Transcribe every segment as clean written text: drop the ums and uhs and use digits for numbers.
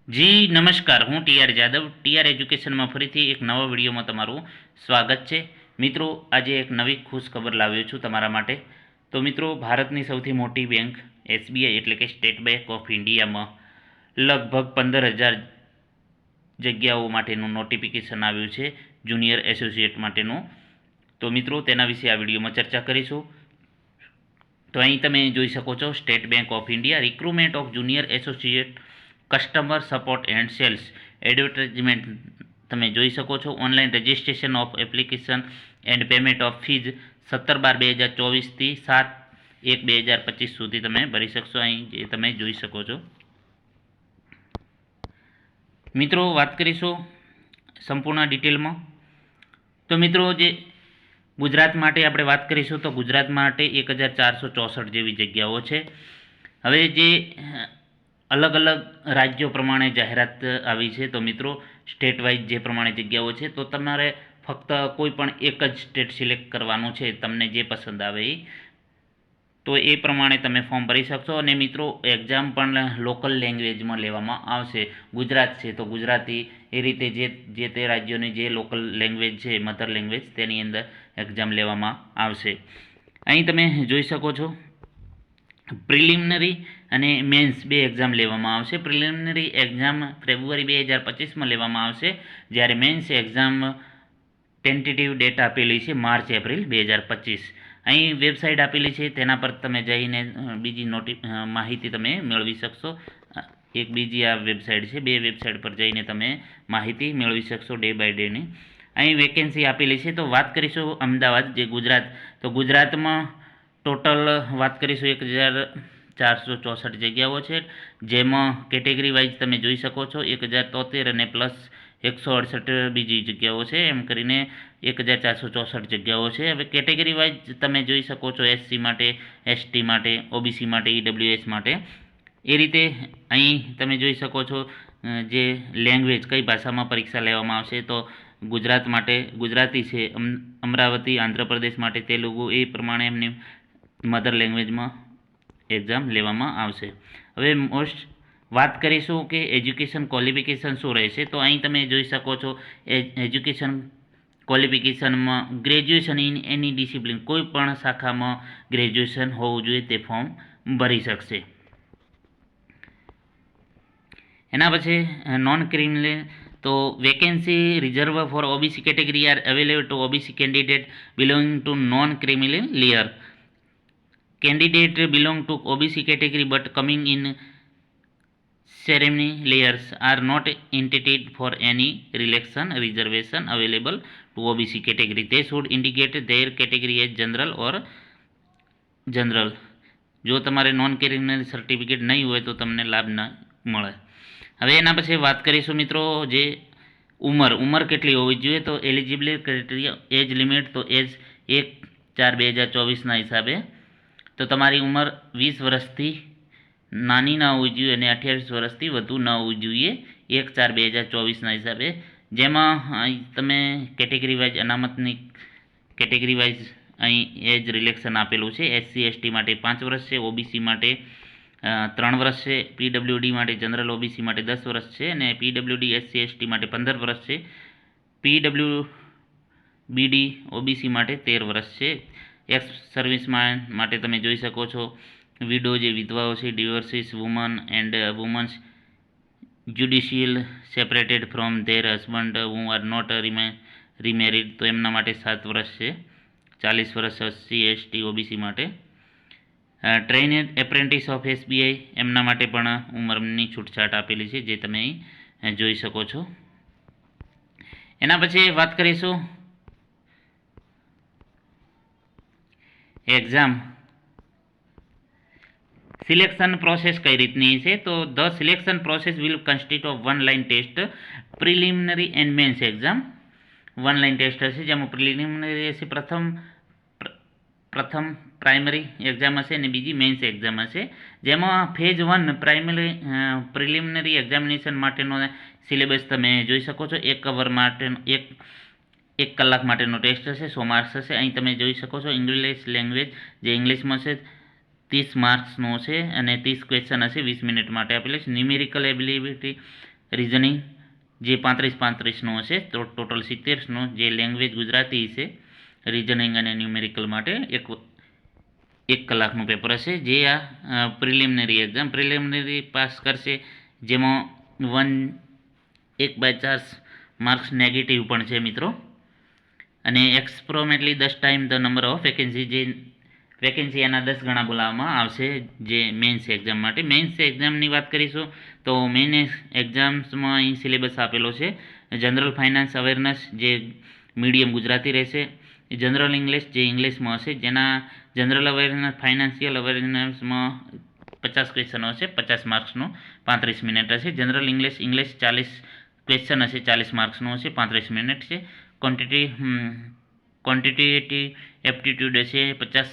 જી નમસ્કાર, હું TR Jadav TR એજ્યુકેશનમાં ફરીથી એક નવા વિડીયોમાં તમારું સ્વાગત છે. મિત્રો, આજે એક નવી ખુશ ખબર લાવ્યો છું તમારા માટે. તો મિત્રો, ભારતની સૌથી મોટી બેંક એસબીઆઈ એટલે કે સ્ટેટ બેંક ઓફ ઇન્ડિયામાં લગભગ 15,000 જગ્યાઓ માટેનું નોટિફિકેશન આવ્યું છે જુનિયર એસોસિએટ માટેનું. તો મિત્રો, તેના વિશે આ વિડીયોમાં ચર્ચા કરીશું. તો અહીં તમે જોઈ શકો છો, State Bank of India recruitment of junior associate customer support and sales advertisement તમે જોઈ શકો છો. Online registration of application and payment of fees 17/12/2024થી 7/1/2025 સુધી તમે ભરી શકશો. અહીં જે તમે જોઈ શકો છો. મિત્રો, વાત કરીશું સંપૂર્ણ ડિટેલમાં. તો મિત્રો, જે ગુજરાત માટે આપણે વાત કરીશું તો ગુજરાત માટે 1,464 જેવી જગ્યાઓ છે. હવે જે અલગ અલગ રાજ્યો પ્રમાણે જાહેરાત આવી છે. તો મિત્રો, સ્ટેટ વાઇઝ જે પ્રમાણે જગ્યાઓ છે તો તમારે ફક્ત કોઈ પણ એક જ સ્ટેટ સિલેક્ટ કરવાનું છે, તમને જે પસંદ આવે એ. તો એ પ્રમાણે તમે ફોર્મ ભરી શકશો. અને મિત્રો, એક્ઝામ પણ લોકલ લેંગ્વેજમાં લેવામાં આવશે. ગુજરાત છે તો ગુજરાતી, એ રીતે જે તે રાજ્યોની જે લોકલ લેંગ્વેજ છે, મધર લેંગ્વેજ, તેની અંદર એક્ઝામ લેવામાં આવશે. અહીં તમે જોઈ શકો છો, પ્રિલિમિનરી અને મેન્સ બે એક્ઝામ લેવામાં આવશે. પ્રિલિમિનરી એક્ઝામ ફેબ્રુઆરી 2025માં લેવામાં આવશે, જ્યારે મેન્સ એક્ઝામ ટેન્ટેટિવ ડેટ આપેલી છે માર્ચ એપ્રિલ 2025. અહીં વેબસાઇટ આપેલી છે, તેના પર તમે જઈને બીજી માહિતી તમે મેળવી શકશો. એક બીજી આ વેબસાઇટ છે, બે વેબસાઇટ પર જઈને તમે માહિતી મેળવી શકશો ડે બાય ડેની. અહીં વેકેન્સી આપેલી છે. તો વાત કરીશું અમદાવાદ, જે ગુજરાત. તો ગુજરાતમાં ટોટલ વાત કરીશું 1,464 જગ્યાઓ છે, જેમાં કેટેગરી વાઇઝ તમે જોઈ શકો છો 1,073 અને પ્લસ 168 બીજી જગ્યાઓ છે. એમ કરીને 1,464 જગ્યાઓ છે. હવે કેટેગરી વાઇઝ તમે જોઈ શકો છો, એસસી માટે, એસટી માટે, ઓબીસી માટે, ઈડબ્લ્યુએસ માટે. એ રીતે અહીં તમે જોઈ શકો છો જે લેંગ્વેજ કઈ ભાષામાં પરીક્ષા લેવામાં આવશે. તો ગુજરાત માટે ગુજરાતી છે, અમરાવતી આંધ્રપ્રદેશ માટે તેલુગુ, એ પ્રમાણે એમની મધર લેંગ્વેજમાં એક્ઝામ લેવામાં આવશે. હવે વાત કરીશું કે એજ્યુકેશન ક્વોલિફિકેશન શું રહેશે. તો અહીં તમે જોઈ શકો છો, એજ્યુકેશન ક્વોલિફિકેશનમાં ગ્રેજ્યુએશન ઇન એની ડિસિપ્લિન, કોઈ પણ શાખામાં ગ્રેજ્યુએશન હોવું જોઈએ, તે ફોર્મ ભરી શકશે. એના પછી નોન ક્રિમિનલ. તો vacancy reserve for OBC category are available to OBC candidate belonging to non criminal layer. Candidate belong to OBC category but coming in ceremony layers are not entitled for any relaxation reservation available to OBC category. They should indicate their category as general or general. જો તમારે non criminal certificate નહીં હોય તો તમને લાભ ન મળે. હવે એના પછી વાત કરીશું મિત્રો, જે ઉંમર કેટલી હોવી જોઈએ. તો એલિજિબિલિટી ક્રાઇટેરિયા એજ લિમિટ, તો એજ 1/4/2024ના હિસાબે તો તમારી ઉંમર 20 વર્ષથી નાની ના હોવી જોઈએ અને 28 વર્ષથી વધુ ન હોવી જોઈએ 1/4/2024ના હિસાબે. જેમાં તમે કેટેગરી વાઇઝ અનામતની કેટેગરી વાઇઝ અહીં એજ રિલેક્શન આપેલું છે. એસસી એસટી માટે 5 વર્ષ છે, ઓબીસી માટે 3 વર્ષ છે, પીડબ્લ્યુડી માટે જનરલ ઓબીસી માટે 10 વર્ષ છે, અને પીડબ્લ્યુડી એસસી એસટી માટે 15 વર્ષ છે, પીડબ્લ્યુબીડી ઓબીસી માટે 13 વર્ષ છે. એક્સ સર્વિસમેન માટે તમે જોઈ શકો છો, વિડો જે વિધવાઓ છે, divorcees women and women's judicial separated from their husband who are not remarried, તો એમના માટે 7 વર્ષ છે. 40 વર્ષ એસસી એસટી ઓબીસી માટે. ટ્રેઇન્ડ એપ્રેન્ટિસ ઓફ એસબીઆઈ, એમના માટે પણ ઉંમરની છૂટછાટ આપેલી છે, જે તમે અહીં જોઈ શકો છો. એના પછી વાત કરીશું એક્ઝામ સિલેક્શન પ્રોસેસ કઈ રીતની છે. તો the selection process will consist of 1 લાઇન test, preliminary and mains exam. 1 લાઇન ટેસ્ટ હશે, જેમાં પ્રિલિમિનરી હશે, પ્રથમ પ્રાઇમરી એક્ઝામ હશે અને બીજી મેન્સ એક્ઝામ હશે. જેમાં ફેઝ 1 પ્રિલિમિનરી એક્ઝામિનેશન માટેનો સિલેબસ તમે જોઈ શકો છો. 1 અવર માટેનો 1 કલાક માટેનો ટેસ્ટ હશે, 100 માર્ક્સ હશે. અહીં તમે જોઈ શકો છો, ઇંગ્લિશ લેંગ્વેજ જે ઇંગ્લિશમાં છે 30 માર્ક્સનો છે અને 30 ક્વેશ્ચન હશે, 20 મિનિટ માટે આપેલું છે. ન્યુમેરિકલ એબિલિટી રિઝનિંગ જે 35-35નો હશે, તો ટોટલ 70નો. જે લેંગ્વેજ ગુજરાતી છે, રિઝનિંગ અને ન્યુમેરિકલ માટે એક કલાકનું પેપર હશે. જે આ પ્રિલિમિનરી એક્ઝામ પ્રિલિમિનરી પાસ કરશે, જેમાં 1/4 માર્ક્સ નેગેટિવ પણ છે મિત્રો. અને એક્સપ્રોમેટલી 10 time the number of vacancy, જે વેકેન્સી એના 10 ગણા બોલાવવામાં આવશે જે મેઇન્સ એક્ઝામ માટે. મેઇન્સ એક્ઝામની વાત કરીશું તો મેઇન એક્ઝામ્સમાં અહીં સિલેબસ આપેલો છે. જનરલ ફાઇનાન્સ અવેરનેસ, જે મીડિયમ ગુજરાતી રહેશે. જનરલ ઇંગ્લિશ, જે ઇંગ્લિશમાં હશે, જેના જનરલ અવેરનેસ ફાઇનાન્શિયલ અવેરનેસમાં 50 ક્વેશ્ચન હશે, 50 માર્ક્સનો, 35 મિનિટ હશે. જનરલ ઇંગ્લિશ 40 ક્વેશ્ચન હશે, 40 માર્ક્સનો હશે, 35 મિનિટ છે. ક્વોન્ટિટેટિવ એપ્ટિટ્યૂડ હશે, 50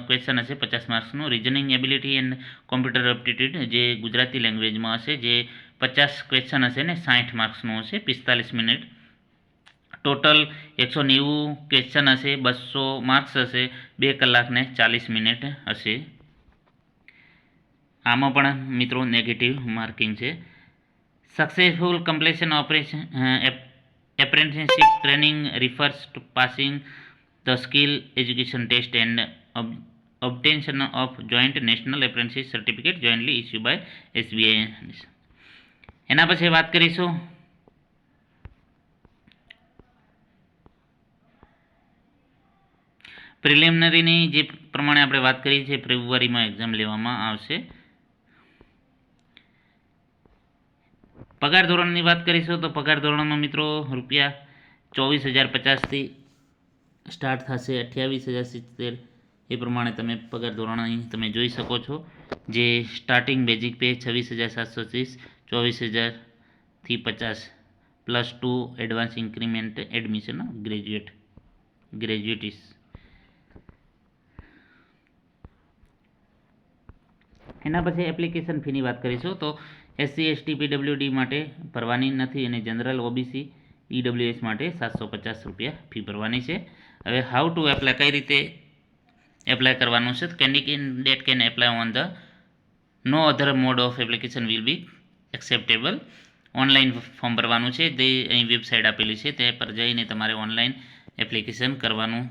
ક્વેશ્ચન હશે, 50 માર્ક્સનું. Reasoning ability and computer aptitude, જે ગુજરાતી લેંગ્વેજમાં હશે, જે 50 ક્વેશ્ચન હશે ને 60 માર્ક્સનું હશે, 45 મિનિટ. ટોટલ 190 ક્વેશ્ચન હશે, 200 માર્ક્સ હશે, 2 કલાક ને 40 મિનિટ હશે. આમાં પણ મિત્રો નેગેટિવ માર્કિંગ છે. Successful completion operation apprenticeship training refers to passing the skill education test and obtention of joint national apprenticeship certificate jointly issued by SBI. એના પછી વાત કરીશું પ્રિલિમિનરીની, જે પ્રમાણે આપણે વાત કરી છે, ફેબ્રુઆરીમાં એક્ઝામ લેવામાં આવશે. પગાર ધોરણની વાત કરીશું તો પગાર ધોરણમાં મિત્રો ₹24,050થી સ્ટાર્ટ થશે, 28,070 એ પ્રમાણે તમે પગાર ધોરણ અહીં તમે જોઈ શકો છો. જે સ્ટાર્ટિંગ બેઝિક પે 26,730, 24,000થી 50 +2 એડવાન્સ ઇન્ક્રીમેન્ટ એડમિશન ગ્રેજ્યુએટીસ. એના પછી એપ્લિકેશન ફીની વાત કરીશું તો SC ST PWD માટે ભરવાની નથી, અને જનરલ OBC EWS માટે ₹750 ફી ભરવાની છે. હવે હાઉ ટુ એપ્લાય, કઈ રીતે એપ્લાય કરવાનું છે? Candidate can apply on the no other mode of application will be acceptable. Online form ભરવાનું છે, તે અહીં વેબસાઇટ આપેલી છે, તે પર જઈને તમારે ઓનલાઈન એપ્લિકેશન કરવાનું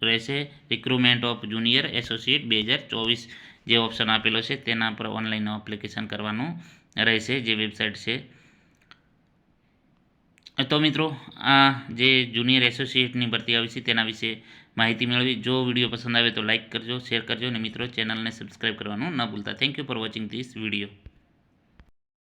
રહેશે. રિક્રુટમેન્ટ ઓફ જુનિયર એસોસિએટ 2024 જે ઓપ્શન આપેલો છે તેના પર ઓનલાઈન એપ્લિકેશન કરવાનું રહેશે, જે વેબસાઇટ છે. તો મિત્રો આ જે જુનિયર એસોસિએટની ભરતી આવી છે તેના વિશે માહિતી મેળવી. જો વિડીયો પસંદ આવે તો લાઇક કરજો, શેર કરજો, અને મિત્રો ચેનલને સબસ્ક્રાઈબ કરવાનું ન ભૂલતા. Thank you for watching this video.